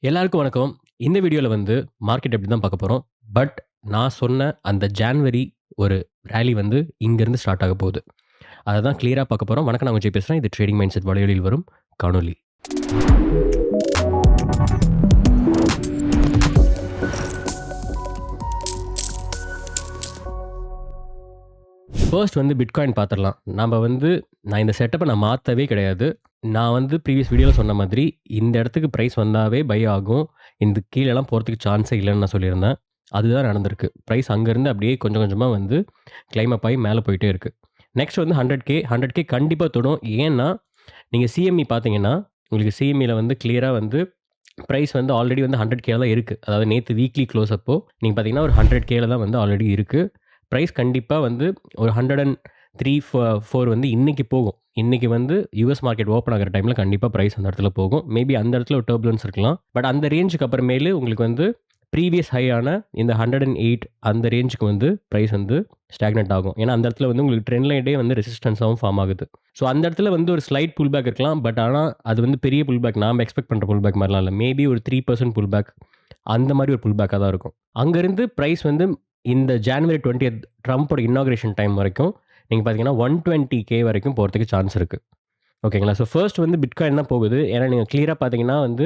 எல்லாருக்கும் வணக்கம். இந்த வீடியோல வந்து மார்க்கெட் எப்டி தான் பார்க்க போறோம். பட் நான் சொன்ன அந்த ஜான்வரி ஒரு ராலி வந்து இங்கருந்து ஸ்டார்ட் ஆக போகுது. அத தான் கிளியரா பார்க்க போறோம். வணக்கம், நான் விஜய் பேசுறேன். இது ட்ரேடிங் மைண்ட் செட் வலையொலியில் வரும் காணொளி. ஃபர்ஸ்ட் வந்து பிட்காயின் பார்த்துரலாம். நான் இந்த செட்டப்ப மாத்தவே கிடையாது. நான் வந்து ப்ரீவியஸ் வீடியோல சொன்ன மாதிரி, இந்த இடத்துக்கு பிரைஸ் வந்தாவே பை ஆகும். இதுக்கு கீழலாம் போறதுக்கு சான்ஸே இல்லன்னு நான் சொல்லியிருந்தேன். அதுதான் நடந்திருக்கு. பிரைஸ் அங்கருந்து அப்படியே கொஞ்சம் கொஞ்சமா வந்து கிளைம் அப் ஆயி மேல போயிட்டே இருக்கு. நெக்ஸ்ட் வந்து 100K கண்டிப்பா தொடும். ஏன்னா, நீங்க சிஎம்இ பார்த்தீங்கன்னா, உங்களுக்கு சிஎம்இல வந்து கிளியரா வந்து பிரைஸ் வந்து ஆல்ரெடி வந்து 100K தான் இருக்கு. அதாவது நேத்து வீக்லி க்ளோஸ் அப்போ நீங்க பார்த்தீங்கன்னா, ஒரு 100Kல தான் வந்து ஆல்ரெடி இருக்கு. பிரைஸ் கண்டிப்பா வந்து ஒரு 103, 4 வந்து இன்னைக்கு போகும். இன்னைக்கு வந்து யுஎஸ் மார்க்கெட் ஓப்பன் ஆகுற டைம்ல கண்டிப்பா பிரைஸ் அந்த இடத்துல போகும். மேபி அந்த இடத்துல ஒரு டர்புலன்ஸ் இருக்கலாம். பட் அந்த ரேஞ்சுக்கு அப்புறமேலு உங்களுக்கு வந்து ப்ரீவியஸ் ஹை ஆன இந்த 108 அந்த ரேஞ்சுக்கு வந்து பிரைஸ் வந்து ஸ்டாக்னன்ட் ஆகும். ஏன்னா, அந்த இடத்துல வந்து உங்களுக்கு ட்ரெண்ட் லைனே வந்து ரெசிஸ்டன்ஸாவும் ஃபார்ம் ஆகுது. ஸோ அந்த இடத்துல வந்து ஒரு ஸ்லைட் புல் பேக் இருக்கலாம். பட் ஆனா, அது வந்து பெரிய புல் பேக் நாம எக்ஸ்பெக்ட் பண்ற புல் பேக் மாரிலாம் இல்ல. மேபி ஒரு 3% புல் பேக் அந்த மாரி ஒரு புல் பேக்கா தான் இருக்கும். அங்கருந்து பிரைஸ் வந்து இந்த ஜான்வரி 20த் ட்ரம்போட இனாகுரேஷன் டைம் வரைக்கும் நீங்க பார்த்தீங்கன்னா 120K வரைக்கும் போறதுக்கு சான்ஸ் இருக்கு. ஓகேங்களா? ஸோ ஃபர்ஸ்ட் வந்து பிட்காயின் தான் போகுது. ஏன்னா, நீங்க கிளியரா பார்த்தீங்கன்னா வந்து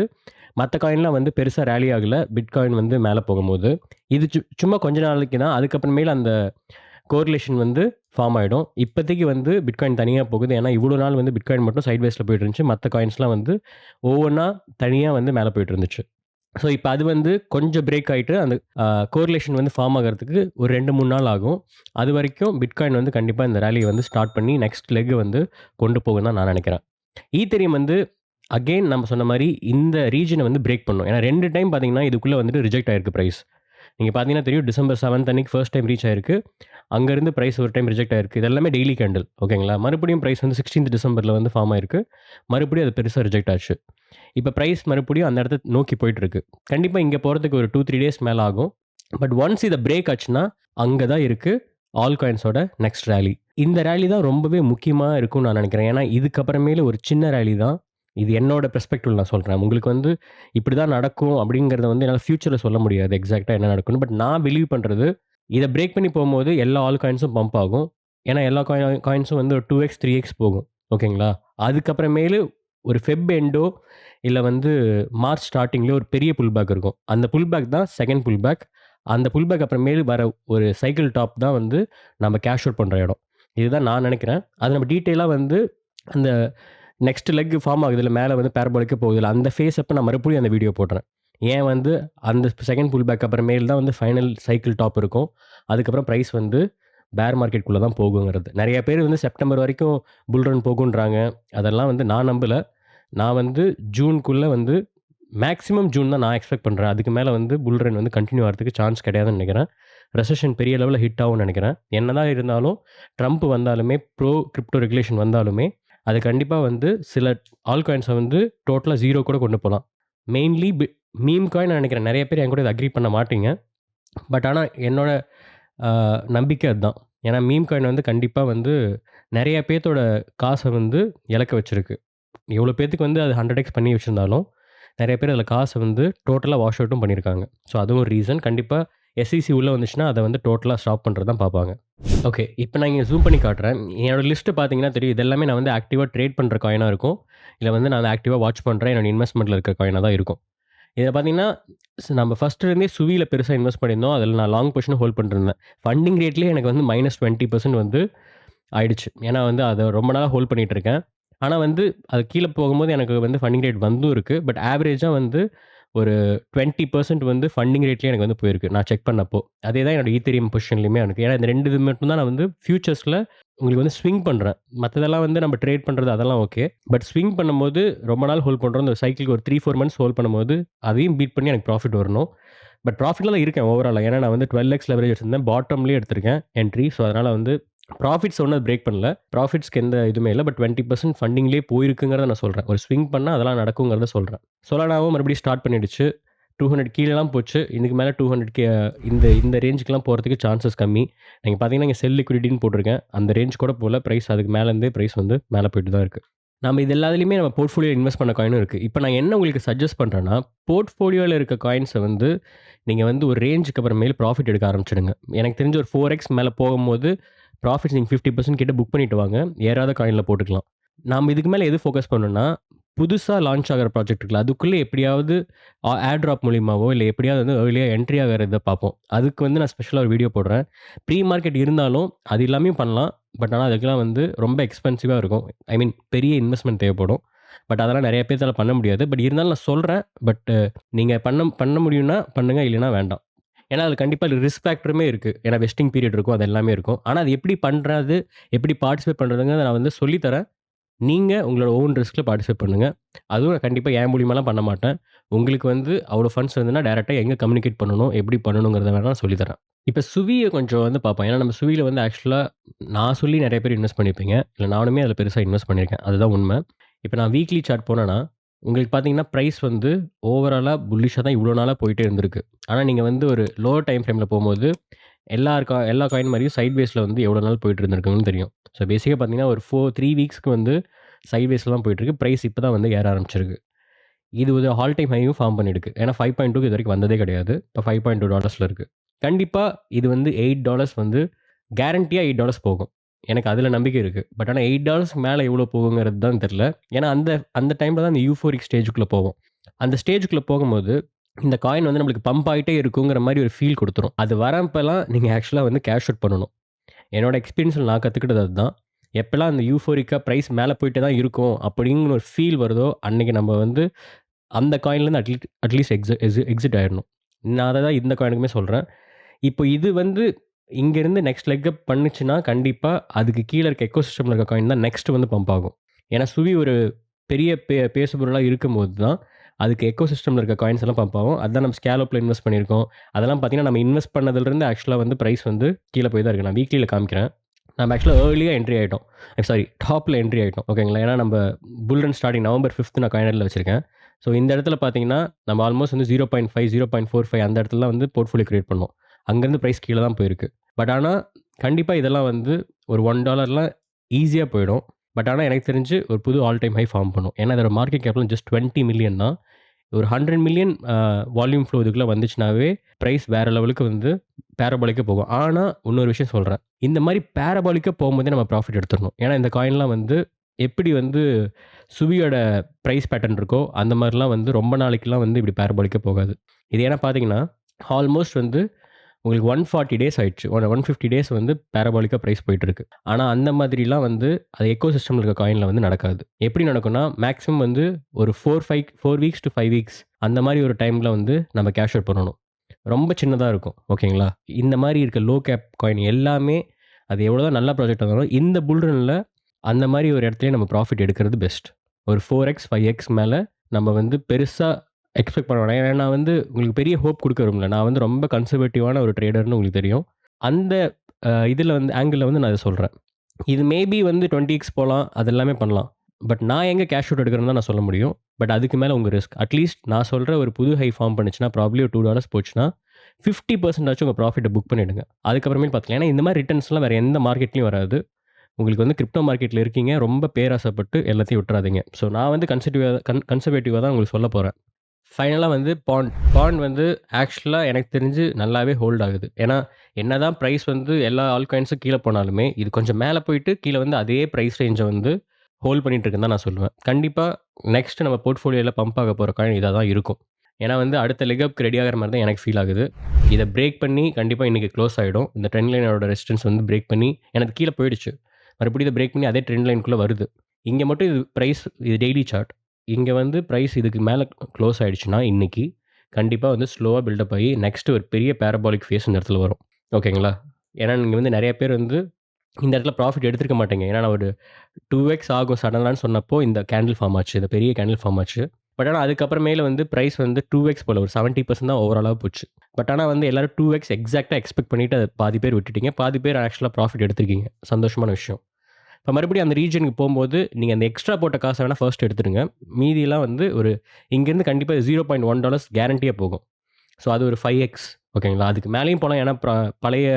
மத்த காயின்லாம் வந்து பெருசா ராலி ஆகல. பிட்காயின் வந்து மேல போகும்போது. இது சும்மா கொஞ்ச நாளைக்கு தான். அதுக்கப்புறமேல் அந்த கோரிலேஷன் வந்து ஃபார்ம் ஆயிடும். இப்போதைக்கு வந்து பிட்காயின் தனியா போகுது. ஏன்னா, இவ்வளோ நாள் வந்து பிட்காயின் மட்டும் சைட் வேஸ்ல போயிட்டு இருந்துச்சு. மத்த காயின்ஸ்லாம் வந்து ஒவ்வொன்னா தனியா வந்து மேல போயிட்டு இருந்துச்சு. ஸோ, இப்ப அது வந்து கொஞ்சம் பிரேக் ஆயிட்டு, அந்த கோரிலேஷன் வந்து ஃபார்ம் ஆகுறதுக்கு ஒரு 2, 3 நாள் ஆகும். அதுவரைக்கும் பிட்காயின் வந்து கண்டிப்பா இந்த ராலிய வந்து ஸ்டார்ட் பண்ணி நெக்ஸ்ட் லெக் வந்து கொண்டு போகும்னு தான் நான் நெனைக்கிறேன். ஈத்தீரியம் வந்து அகைன் நம்ம சொன்ன மாரி இந்த ரீஜியன வந்து பிரேக் பண்ணும். ஏன்னா 2 டைம் பார்த்தீங்கன்னா, இதுக்குள்ள வந்துட்டு ரிஜெக்ட் ஆயிருக்கு பிரைஸ். நீங்க பார்த்தீங்கன்னா தெரியும், டிசம்பர் 7த் அன்னைக்கு ஃபர்ஸ்ட் டைம் ரீச் ஆயிருக்கு. அங்கருந்து பிரைஸ் ஒரு டைம் ரிஜெக்ட் ஆயிருக்கு. இது எல்லாமே டெய்லி கேண்டில். ஓகேங்களா? மறுபடியும் பிரைஸ் வந்து 16த் டிசம்பர்ல வந்து ஃபார்ம் ஆயிருக்கு. மறுபடியும் அது பெருசா ரிஜெக்ட் ஆச்சு. இப்ப பிரைஸ் மறுபடியும் அந்த இடத்த நோக்கி போயிட்டு இருக்கு. கண்டிப்பா இங்க போறதுக்கு ஒரு 2, 3 டேஸ் மேல ஆகும். பட் ஒன்ஸ் இத பிரேக் ஆச்சுன்னா, அங்க தான் இருக்கு ஆல் காயின்ஸோட நெக்ஸ்ட் ராலி. இந்த ராலி தான் ரொம்பவே முக்கியமா இருக்கும்னு நான் நெனைக்கிறேன். ஏன்னா, இதுக்கப்புறமேலு ஒரு சின்ன ராலி தான். இது என்னோட பெர்ஸ்பெக்டிவ்ல நான் சொல்றேன். உங்களுக்கு வந்து இப்படிதான் நடக்கும் அப்படிங்கிறத வந்து என்னால ஃபியூச்சர்ல சொல்ல முடியாது. எக்ஸாக்ட்டா என்ன நடக்கும்னு. பட் நான் பிலீவ் பண்றது, இத பிரேக் பண்ணி போம்போது எல்லா ஆல் காயின்ஸும் பம்ப் ஆகும். ஏன்னா, எல்லா காயின்ஸும் வந்து ஒரு 2x, 3x போகும். ஓகேங்களா? அதுக்கப்புறமேலு ஒரு ஃபெப் எண்டோ இல்ல வந்து மார்ச் ஸ்டார்ட்டிங்லயோ ஒரு பெரிய புல் பேக் இருக்கும். அந்த புல் பேக் தான் செகண்ட் புல் பேக். அந்த புல் பேக் அப்புறமேலு வர ஒரு சைக்கிள் டாப் தான் வந்து நம்ம கேஷ் அவுட் பண்ற இடம். இதுதான் நான் நெனைக்கிறேன். அது நம்ம டீட்டெயிலா வந்து அந்த நெக்ஸ்ட் லெக் ஃபார்ம் ஆகுதுல்ல, மேல வந்து பாரபோலிக்கா போகுதுல்ல, அந்த ஃபேஸ் அப்ப நான் மறுபடியும் அந்த வீடியோ போடுறேன். ஏன் வந்து அந்த செகண்ட் புல் பேக் அப்புறமேல் தான் வந்து ஃபைனல் சைக்கிள் டாப் இருக்கும். அதுக்கப்புறம் பிரைஸ் வந்து பேர் மார்க்கெட்குள்ள தான் போகுங்கிறது. நெறைய பேர் வந்து செப்டம்பர் வரைக்கும் புல் ரன் போகுன்றாங்க. அதெல்லாம் வந்து நான் நம்பல. நான் வந்து ஜூன்க்குள்ள வந்து மேக்ஸிமம் ஜூன் தான் நான் எக்ஸ்பெக்ட் பண்றேன். அதுக்கு மேல வந்து புல் ரன் வந்து கன்டின்யூ ஆறதுக்கு சான்ஸ் கிடையாதுன்னு நெனைக்கிறேன். ரெசெஷன் பெரிய லெவல்ல ஹிட் ஆகும்னு நெனைக்கிறேன். என்னதான் இருந்தாலும் ட்ரம்ப் வந்தாலுமே, ப்ரோ கிரிப்டோ ரெகுலேஷன் வந்தாலுமே, அது கண்டிப்பா வந்து சில ஆல் காயின்ஸ வந்து டோட்டலா 0 கூட கொண்டு போலாம். மெயின்லி மீம் காயின் நான் நெனைக்கிறேன். நெறைய பேர் என் கூட இத அக்ரி பண்ண மாட்டீங்க. பட் ஆனா என்னோட அ நம்பிக்கை அதுதான். ஏன்னா மீம் காயின் வந்து கண்டிப்பா வந்து நெறைய பேத்தோட காச வந்து இழக்க வச்சிருக்கு. எவ்வளோ பேத்துக்கு வந்து அது 100x பண்ணி வச்சிருந்தாலும், நெறைய பேர் அதில காச வந்து டோட்டலா வாஷ் அவுட்டும் பண்ணியிருக்காங்க. ஸோ அதுவும் ஒரு ரீசன். கண்டிப்பா எஸ்இசி உள்ள வந்துச்சுன்னா, அத வந்து டோட்டலா ஸ்டாப் பண்றது தான் பார்ப்பாங்க. ஓகே. இப்ப நான் இங்க ஜூம் பண்ணி காட்டுறேன். என்னோட லிஸ்ட் பார்த்தீங்கன்னா தெரியும். இது எல்லாமே நான் வந்து ஆக்டிவா ட்ரேட் பண்ற காயினா இருக்கும். இல்ல வந்து நான் ஆக்டிவா வாட்ச் பண்றேன். என்னோட இன்வெஸ்ட்மென்ட்ல இருக்க காயினா தான் இருக்கும். இதில பார்த்தீங்கன்னா, நம்ம ஃபர்ஸ்ட்ல இருந்தே சுவில பெருசா இன்வெஸ்ட் பண்ணியிருந்தோம். அதில நான் லாங் பொசிஷன் ஹோல்ட் பண்ணிட்டுருந்தேன். ஃபண்டிங் ரேட்லயே எனக்கு வந்து -20% வந்து ஆயிடுச்சு. ஏன்னா வந்து அத ரொம்ப நாளா ஹோல்ட் பண்ணிட்டு இருக்கேன். ஆனா வந்து அது கீழ போகும்போது எனக்கு வந்து ஃபண்டிங் ரேட் வந்தும் இருக்கு. பட் ஆவரேஜா வந்து ஒரு 20% வந்து ஃபண்டிங் ரேட்லயே எனக்கு வந்து போயிருக்கு. நான் செக் பண்ணப்போ. அதே தான் என்னோட ஈத்தீரியம் பொசிஷன்லயுமே இருக்கு. ஏன்னா இந்த 2 இது மட்டும் தான் நான் வந்து ஃபியூச்சர்ஸ்ல உங்களுக்கு வந்து ஸ்விங் பண்றேன். மத்ததெல்லாம் வந்து நம்ம ட்ரேட் பண்றது அதெல்லாம் ஓகே. பட் ஸ்விங் பண்ணும்போது ரொம்ப நாள் ஹோல்ட் பண்றோம். இந்த சைக்கிள்க்கு ஒரு 3, 4 மந்த்ஸ் ஹோல்ட் பண்ணும்போது, அதையும் பீட் பண்ணி எனக்கு ப்ராஃபிட் வரணும். பட் ப்ராஃபிட்ல தான் இருக்கேன் ஓவராலா. ஏன்னா நான் வந்து 12x லெவரேஜ் வச்சிருந்தேன். பாட்டம்லயே எடுத்திருக்கேன் என்ட்ரி. ஸோ அதனால வந்து ப்ராஃபிட்ஸ் ஒண்ணும் பிரேக் பண்ணல. ப்ராஃபிட்ஸ்க்கு எந்த இதுவுமே இல்ல. பட் 20% ஃபண்டிங்லயே போயிருக்குங்கிறத நான் சொல்றேன். ஒரு ஸ்விங் பண்ணா அதெல்லாம் நடக்குங்கிறத சொல்றேன். சொலானாவும் மறுபடியும் ஸ்டார்ட் பண்ணிடுச்சு. 200 கீழலாம் போச்சு. இதுக்கு மேல 200 இந்த இந்த ரேஞ்சுக்குலாம் போறதுக்கு சான்சஸ் கம்மி. நீங்க பார்த்தீங்கன்னா, இங்க செல் லிக்விடிட்டின்னு போட்டிருக்கேன். அந்த ரேஞ்ச் கூட போல. பிரைஸ் அதுக்கு மேல இருந்தே பிரைஸ் வந்து மேல போயிட்டு தான் இருக்கு. நம்ம இது எல்லாத்துலயுமே நம்ம போர்ட்ஃபோலியோ இன்வெஸ்ட் பண்ண காயினும் இருக்கு. இப்ப நான் என்ன உங்களுக்கு சஜெஸ்ட் பண்றேன்னா, போர்ட்ஃபோலியோல இருக்க காயின்ஸ வந்து நீங்க வந்து ஒரு ரேஞ்சுக்கு அப்புறமேல் ப்ராஃபிட் எடுக்க ஆரம்பிச்சுடுங்க. எனக்கு தெரிஞ்சு ஒரு 4x மேல போகும்போது ப்ராஃபிட்ஸ் நீங்க 50% கிட்ட புக் பண்ணிட்டு வாங்க. ஏறாத காயின்ல போட்டுக்கலாம். நாம இதுக்கு மேல எது ஃபோக்கஸ் பண்ணணும்னா, புதுசா லான்ச் ஆகுற ப்ராஜெக்ட் இருக்குல்ல, அதுக்குள்ள எப்படியாவது ஏர் ட்ராப் மூலியமாவோ, இல்ல எப்படியாவது வந்து ஏர்லியா என்ட்ரி ஆகுறத பார்ப்போம். அதுக்கு வந்து நான் ஸ்பெஷலா ஒரு வீடியோ போடுறேன். ப்ரீ மார்க்கெட் இருந்தாலும் அது இல்லாமயும் பண்ணலாம். பட் ஆனா அதுக்கெல்லாம் வந்து ரொம்ப எக்ஸ்பென்சிவா இருக்கும். ஐ மீன் பெரிய இன்வெஸ்ட்மென்ட் தேவைப்படும். பட் அதெல்லாம் நெறைய பேத்தால பண்ண முடியாது. பட் இருந்தாலும் நான் சொல்றேன். பட் நீங்க பண்ண பண்ண முடியும்னா பண்ணுங்க. இல்லைன்னா வேண்டாம். ஏன்னா, அதில கண்டிப்பா ரிஸ்க் ஃபேக்டருமே இருக்கு. ஏன்னா வெஸ்டிங் பீரியட் இருக்கும். அது எல்லாமே இருக்கும். ஆனா அது எப்படி பண்றது? எப்படி பார்ட்டிசிபேட் பண்றதுங்கிறத நான் வந்து சொல்லி தரேன். நீங்க உங்களோட ஓன் ரிஸ்க்ல பார்ட்டிசிபேட் பண்ணுங்க. அதுவும் நான் கண்டிப்பா என் மூலியமாலாம் பண்ண மாட்டேன். உங்களுக்கு வந்து அவ்வளோ ஃபண்ட்ஸ் இருந்ததுன்னா, டைரக்ட்டா எங்க கம்யூனிகேட் பண்ணணும், எப்படி பண்ணணுங்கிறத வேணா நான் சொல்லி தரேன். இப்ப சுவிய கொஞ்சம் வந்து பார்ப்போம். ஏன்னா நம்ம சுவில வந்து ஆக்சுவலா நான் சொல்லி நெறைய பேர் இன்வெஸ்ட் பண்ணியிருப்பீங்க. இல்ல நானுமே அதில பெருசா இன்வெஸ்ட் பண்ணியிருக்கேன். அதுதான் உண்ம. இப்ப நான் வீக்லி சார்ட் போனேன்னா, உங்களுக்கு பார்த்தீங்கன்னா, பிரைஸ் வந்து ஓவராலா புல்லிஷா தான் இவ்வளோ நாளா போயிட்டே இருந்திருக்கு. ஆனா நீங்க வந்து ஒரு லோவர் டைம் ஃப்ரேம்ல போம்போது, எல்லா காயின் மாரியும் சைட் வேஸ்ல வந்து எவ்வளோ நாள் போயிட்டு இருந்திருக்குன்னு தெரியும். ஸோ பேசிக்கா பார்த்தீங்கன்னா, ஒரு 3 வீக்ஸ்க்கு வந்து சைட் வேஸ்ல தான் போயிட்டுருக்கு. பிரைஸ் இப்ப தான் வந்து ஏற ஆரம்பிச்சிருக்கு. இது ஒரு ஆல் டைம் ஹையும் ஃபார்ம் பண்ணியிருக்கு. ஏன்னா 5.2க்கு இதுவரைக்கும் வந்ததே கிடையாது. இப்ப $5.2 இருக்கு. கண்டிப்பா இது வந்து $8 வந்து கேரண்டியா $8 போகும். எனக்கு அதுல நம்பிக்கை இருக்கு. பட் ஆனா $8க்கு மேல எவ்வளோ போகுங்கிறது தான் தெரியல. ஏன்னா அந்த அந்த டைம்ல தான் அந்த யூஃபோரிக் ஸ்டேஜ்க்குள்ள போவோம். அந்த ஸ்டேஜ்க்குள்ள போகும்போது, இந்த காயின் வந்து நம்மளுக்கு பம்ப் ஆயிட்டே இருக்குங்கிற மாரி ஒரு ஃபீல் குடுத்துரும். அது வரப்பலாம் நீங்க ஆக்சுவலா வந்து கேஷ் அவுட் பண்ணணும். என்னோட எக்ஸ்பீரியன்ஸ்ல நான் கத்துக்கிட்டது அதுதான். எப்பலாம் அந்த யூஃபோரிக்கா பிரைஸ் மேல போயிட்டே தான் இருக்கும் அப்படிங்கிற ஒரு ஃபீல் வருதோ, அன்னைக்கு நம்ம வந்து அந்த காயின்லேருந்து அட்லீஸ்ட் எக்ஸிட் ஆயிரணும். நான் அத தான் இந்த காயினுக்குமே சொல்றேன். இப்போ இது வந்து இங்கேருந்து நெக்ஸ்ட் லெக் அப் பண்ணுச்சுன்னா, கண்டிப்பா அதுக்கு கீழ இருக்க எக்கோசிஸ்டம்ல இருக்க காயின் தான் நெக்ஸ்ட் வந்து பம்ப் ஆகும். ஏன்னா சுவி ஒரு பெரிய பேசுபொருளா இருக்கும்போது தான், அதுக்கு எக்கோசிஸ்டம்ல இருக்க காயின்ஸ் எல்லாம் பம்ப் ஆகும். அதான் நம்ம ஸ்கேலோப்ல இன்வெஸ்ட் பண்ணியிருக்கோம். அதெல்லாம் பார்த்தீங்கன்னா, நம்ம இன்வெஸ்ட் பண்ணதிலிருந்து ஆக்சுவலா வந்து பிரைஸ் வந்து கீழ போய் தான் இருக்கு. நான் வீக்லில காமிக்கிறேன். நம்ம ஆக்சுவலா ஏர்லியா என்ட்ரி ஆயிட்டோம். சாரி டாப்ல என்ட்ரி ஆயிட்டோம். ஓகேங்களா? ஏன்னா நம்ம புல் ரன் ஸ்டார்ட்டிங் நவம்பர் 5 நான் காயினர்ல வச்சிருக்கேன். ஸோ இந்த இடத்துல பார்த்தீங்கன்னா, நம்ம ஆல்மோஸ்ட் வந்து 0.5, 0.45 அந்த இடத்துலலாம் வந்து போர்ட்ஃபோலியோ கிரியேட் பண்ணோம். அங்கருந்து பிரைஸ் கீழ தான் போயிருக்கு. பட் ஆனா, கண்டிப்பா இதெல்லாம் வந்து ஒரு $1லாம் ஈஸியா போயிடும். பட் ஆனா, எனக்கு தெரிஞ்சு ஒரு புது ஆல் டைம் ஹை ஃபார்ம் பண்ணும். ஏன்னா, இதோட மார்க்கெட் கேப்லாம் ஜஸ்ட் 20 மில்லியன் தான். ஒரு 100 மில்லியன் வால்யூம் ஃப்ளோ இதுக்குள்ள வந்துச்சுனாவே, பிரைஸ் வேற லெவலுக்கு வந்து பேரபாலிக்கா போகும். ஆனா, இன்னொரு விஷயம் சொல்றேன். இந்த மாரி பேரபாலிக்கா போம்போதே நம்ம ப்ராஃபிட் எடுத்துறணும். ஏன்னா, இந்த காயின்லாம் வந்து எப்படி வந்து சுவியோட பிரைஸ் பேட்டர்ன் இருக்கோ, அந்த மாரிலாம் வந்து ரொம்ப நாளைக்குலாம் வந்து இப்படி பேரபாலிக்கா போகாது. இது ஏன்னா பார்த்தீங்கன்னா, ஆல்மோஸ்ட் வந்து உங்களுக்கு 140 டேஸ் ஆயிடுச்சு. 150 டேஸ் வந்து பேரபாலிக்கா பிரைஸ் போயிட்டுருக்கு. ஆனா, அந்த மாதிரிலாம் வந்து அது எக்கோசிஸ்டம்ல இருக்க காயின்ல வந்து நடக்காது. எப்படி நடக்கும்னா, மேக்ஸிமம் வந்து ஒரு 4 வீக்ஸ் டூ 5 வீக்ஸ் அந்த மாரி ஒரு டைம்ல வந்து நம்ம கேஷ் அவுட் பண்ணணும். ரொம்ப சின்னதா இருக்கும். ஓகேங்களா? இந்த மாரி இருக்க லோ கேப் காயின் எல்லாமே அது எவ்வளோதான் நல்ல ப்ராஜெக்ட்டா இருந்தாலும், இந்த புல் ரன்ல அந்த மாரி ஒரு இடத்துலயே நம்ம ப்ராஃபிட் எடுக்கிறது பெஸ்ட். ஒரு 4x, 5x மேல நம்ம வந்து பெருசா எக்ஸ்பெக்ட் பண்ண வேணாம். ஏன்னா நான் வந்து உங்களுக்கு பெரிய ஹோப் குடுக்க விரும்பல. நான் வந்து ரொம்ப கன்சர்வேட்டிவான ஒரு ட்ரேடர்ன்னு உங்களுக்கு தெரியும். அந்த இதுல வந்து ஆங்கிள்ல வந்து நான் இத சொல்றேன். இது மேபி வந்து 20x போலாம். அது எல்லாமே பண்ணலாம். பட் நான் எங்க கேஷ் அவுட் எடுக்கிறேன்னு தான் நான் சொல்ல முடியும். பட் அதுக்கு மேல உங்க ரிஸ்க். அட்லீஸ்ட் நான் சொல்ற ஒரு புது ஹை ஃபார்ம் பண்ணுச்சுன்னா, ப்ராபப்லி ஒரு $2 போச்சுன்னா, 50% ஆச்சும் உங்க ப்ராஃபிட்ட புக் பண்ணிடுங்க. அதுக்கப்புறமேல் பார்த்துக்கலாம். ஏன்னா இந்த மாரி ரிட்டர்ன்ஸ்லாம் வேற எந்த மார்க்கெட்லயும் வராது. உங்களுக்கு வந்து கிரிப்டோ மார்க்கெட்ல இருக்கீங்க. ரொம்ப பேராசைப்பட்டு எல்லாத்தையும் விட்டுறாதீங்க. ஸோ நான் வந்து கன்சர்வேட்டிவா தான் உங்களுக்கு சொல்லப் போறேன். ஃபைனலா வந்து பாண்ட் வந்து ஆக்சுவலா எனக்கு தெரிஞ்சு நல்லாவே ஹோல்ட் ஆகுது. ஏன்னா, என்னதான் பிரைஸ் வந்து எல்லா ஆல் காயின்ஸும் கீழ போனாலுமே, இது கொஞ்சம் மேல போயிட்டு கீழ வந்து அதே பிரைஸ் ரேஞ்ச வந்து ஹோல்ட் பண்ணிட்டு இருக்குன்னு தான் நான் சொல்லுவேன். கண்டிப்பா நெக்ஸ்ட் நம்ம போர்ட்ஃபோலியோல பம்ப் ஆக போற காயின் இதா தான் இருக்கும். ஏன்னா வந்து அடுத்த லெக் அப்க்கு ரெடி ஆகுற மாரி தான் எனக்கு ஃபீல் ஆகுது. இத பிரேக் பண்ணி கண்டிப்பா இன்னைக்கு குளோஸ் ஆயிடும். இந்த ட்ரெண்ட் லைனோட ரெசிஸ்டன்ஸ் வந்து பிரேக் பண்ணி எனக்கு கீழ போயிடுச்சு. மறுபடியும் இத பிரேக் பண்ணி அதே ட்ரெண்ட் லைன்க்குள்ள வருது. இங்க மட்டும் இது பிரைஸ் இது டெய்லி சார்ட். இங்க வந்து பிரைஸ் இதுக்கு மேல க்ளோஸ் ஆயிடுச்சுன்னா, இன்னைக்கு கண்டிப்பா வந்து ஸ்லோவா பில்டப் ஆயி நெக்ஸ்ட் ஒரு பெரிய பாராபாலிக் ஃபேஸ் இந்த இடத்துல வரும். ஓகேங்களா? ஏன்னா, நீங்க வந்து நெறைய பேர் வந்து இந்த இடத்துல ப்ராஃபிட் எடுத்திருக்க மாட்டீங்க. ஏன்னா, நான் ஒரு 2x ஆகும் சடனான்னு சொன்னப்போ இந்த கேண்டில் ஃபார்ம் ஆச்சு. இந்த பெரிய கேண்டில் ஃபார்ம் ஆச்சு. பட் ஆனா, அதுக்கப்புறமேல வந்து பிரைஸ் வந்து 2x போல ஒரு 70% தான் ஓவராலா போச்சு. பட் ஆனா வந்து எல்லாரும் 2x எக்ஸாக்ட்டா எக்ஸ்பெக்ட் பண்ணிட்டு அத பாதி பேர் விட்டுட்டீங்க. பாதி பேர் ஆக்சுவலா ப்ராஃபிட் எடுத்திருக்கீங்க. சந்தோஷமான விஷயம். இப்ப மறுபடியும் அந்த ரீஜியனுக்கு போம்போது, நீங்க அந்த எக்ஸ்ட்ரா போட்ட காச வேணா ஃபர்ஸ்ட் எடுத்துருங்க. மீதியெல்லாம் வந்து ஒரு இங்கேருந்து கண்டிப்பா $0.1 கேரண்டியா போகும். ஸோ அது ஒரு 5x ஓகேங்களா? அதுக்கு மேலயும் போலாம். ஏன்னா பழைய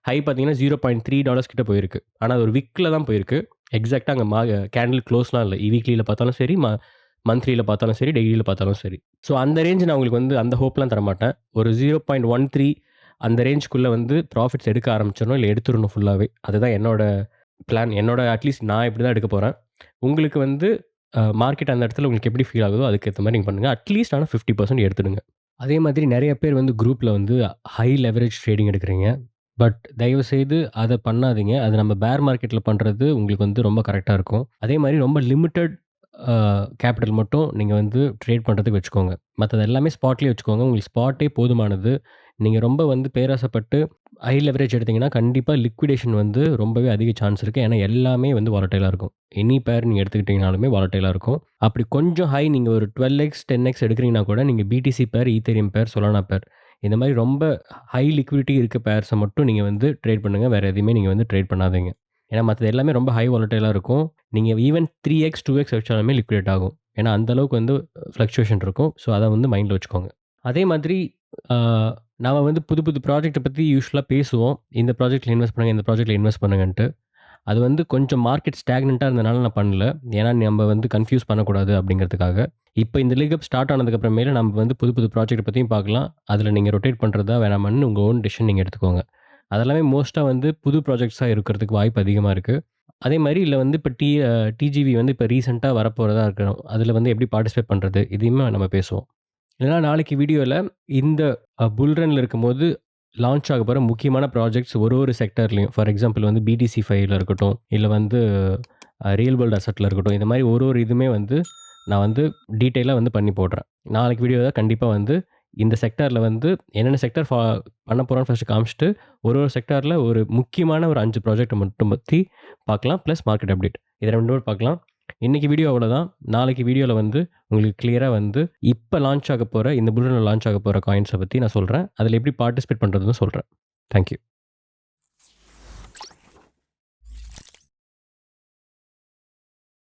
ஹை பார்த்தீங்கன்னா $0.3 கிட்ட போயிருக்கு. ஆனா அது ஒரு விக்ல தான் போயிருக்கு. எக்ஸாக்ட்டா அங்க கேண்டில் க்ளோஸ்லாம் இல்ல. வீக்லில பார்த்தாலும் சரி, மந்த்லில பார்த்தாலும் சரி, டெய்லில பார்த்தாலும் சரி. ஸோ அந்த ரேஞ்ச் நான் உங்களுக்கு வந்து அந்த ஹோப்லாம் தரமாட்டேன். ஒரு 0.13 அந்த ரேஞ்சுக்குள்ள வந்து ப்ராஃபிட்ஸ் எடுக்க ஆரம்பிச்சிரணும். இல்ல எடுத்துறணும் ஃபுல்லாவே. அதுதான் என்னோட பிளான். என்னோட அட்லீஸ்ட் நான் இப்படி தான் எடுக்க போறேன். உங்களுக்கு வந்து மார்க்கெட் அந்த இடத்துல உங்களுக்கு எப்படி ஃபீல் ஆகுதோ அதுக்கேத்த மாரி நீங்க பண்ணுங்க. அட்லீஸ்ட் ஆனா 50% எடுத்துடுங்க. அதே மாதிரி நெறைய பேர் வந்து குரூப்ல வந்து ஹை லெவரேஜ் ட்ரேடிங் எடுக்குறீங்க. பட் தயவுசெய்து அத பண்ணாதீங்க. அது நம்ம பேர் மார்க்கெட்ல பண்றது உங்களுக்கு வந்து ரொம்ப கரெக்ட்டா இருக்கும். அதே மாரி ரொம்ப லிமிட்டட் அ கேப்பிட்டல் மட்டும் நீங்க வந்து ட்ரேட் பண்றதுக்கு வச்சுக்கோங்க. மத்தது எல்லாமே ஸ்பாட்லயே வச்சுக்கோங்க. உங்களுக்கு ஸ்பாட்டே போதுமானது. நீங்க ரொம்ப வந்து பேராசைப்பட்டு ஹை லெவரேஜ் எடுத்தீங்கன்னா, கண்டிப்பா லிக்விடேஷன் வந்து ரொம்பவே அதிக சான்ஸ் இருக்கு. ஏன்னா எல்லாமே வந்து வாலடைலா இருக்கும். எனி பேர் நீங்க எடுத்துக்கிட்டீங்கனாலுமே வாலடைலா இருக்கும். அப்படி கொஞ்சம் ஹை நீங்க ஒரு 12x, 10x எடுக்கிறீங்கன்னா கூட நீங்க பிடிசி பேர், ஈத்தீரியம் பேர், சொலானா பேர் இந்த மாரி ரொம்ப ஹை லிக்விடிட்டி இருக்க பேர்ஸ மட்டும் நீங்க வந்து ட்ரேட் பண்ணுங்க. வேற எதையுமே நீங்க வந்து ட்ரேட் பண்ணாதீங்க. ஏன்னா மத்தது எல்லாமே ரொம்ப ஹை வாலடைலா இருக்கும். நீங்க ஈவன் 3x, 2x வச்சாலுமே லிக்விடேட் ஆகும். ஏன்னா அந்த அளவுக்கு வந்து ஃப்ளக்சுவேஷன் இருக்கும். ஸோ அத வந்து மைண்ட்ல வச்சுக்கோங்க. அதே மாதிரி ஆ நாம வந்து புது புது ப்ராஜெக்ட்ட பத்தி யூசுவலா பேசுவோம். இந்த ப்ராஜெக்ட்ல இன்வெஸ்ட் பண்ணுங்க, இந்த ப்ராஜெக்ட்ல இன்வெஸ்ட் பண்ணுங்கன்ட்டு. அது வந்து கொஞ்சம் மார்க்கெட் ஸ்டாக்னன்ட்டா இருந்தனால நான் பண்ணல. ஏன்னா நம்ம வந்து கன்ஃப்யூஸ் பண்ணக்கூடாது அப்படிங்கிறதுக்காக. இப்ப இந்த லீக் அப் ஸ்டார்ட் ஆனதுக்கு அப்புறமேலு நம்ம வந்து புது புது ப்ராஜெக்ட்ட பத்தியும் பார்க்கலாம். அதுல நீங்க ரொட்டேட் பண்றதா வேணாமான்னு உங்க ஓன் டிசிஷன் நீங்க எடுத்துக்கோங்க. அதெல்லாமே மோஸ்ட்டா வந்து புது ப்ராஜெக்ட்ஸா இருக்கிறதுக்கு வாய்ப்பு அதிகமா இருக்கு. அதே மாரி இதுல வந்து இப்ப டிஜிவி வந்து இப்ப ரீசென்ட்டா வரப்போறதா இருக்கணும். அதுல வந்து எப்படி பார்ட்டிசிபேட் பண்றது? இதையுமே நம்ம பேசுவோம். இல்லன்னா நாளைக்கு வீடியோல இந்த புல் ரன்ல இருக்கும்போது லான்ச் ஆகப்போற முக்கியமான ப்ராஜெக்ட்ஸ் ஒரு ஒரு செக்டார்லயும் ஃபார் எக்ஸாம்பிள் வந்து பிடிசி 5ல இருக்கட்டும், இல்ல வந்து ரியல் வேர்ல்ட் அசெட்ல இருக்கட்டும், இந்த மாரி ஒரு ஒரு இதுவுமே வந்து நான் வந்து டீட்டெயிலா வந்து பண்ணி போடுறேன். நாளைக்கு வீடியோல கண்டிப்பா வந்து இந்த செக்டார்ல வந்து என்னென்ன செக்டார் பண்ண போறோம்னு ஃபர்ஸ்ட்டு காமிச்சுட்டு, ஒரு ஒரு செக்டார்ல ஒரு முக்கியமான ஒரு 5 ப்ராஜெக்ட்ட மட்டும் பத்தி பார்க்கலாம். Plus market update. இத 2 பார்க்கலாம். இன்னைக்கு வீடியோ அவ்வளோதான். நாளைக்கு வீடியோல வந்து உங்களுக்கு கிளியரா வந்து இப்ப லான்ச் ஆகப்போற இந்த புல் ரன்ல லான்ச் ஆகப்போற காயின்ஸ பத்தி நான் சொல்றேன். அதுல எப்படி பார்ட்டிசிபேட் பண்றதுன்னு சொல்றேன். Thank you.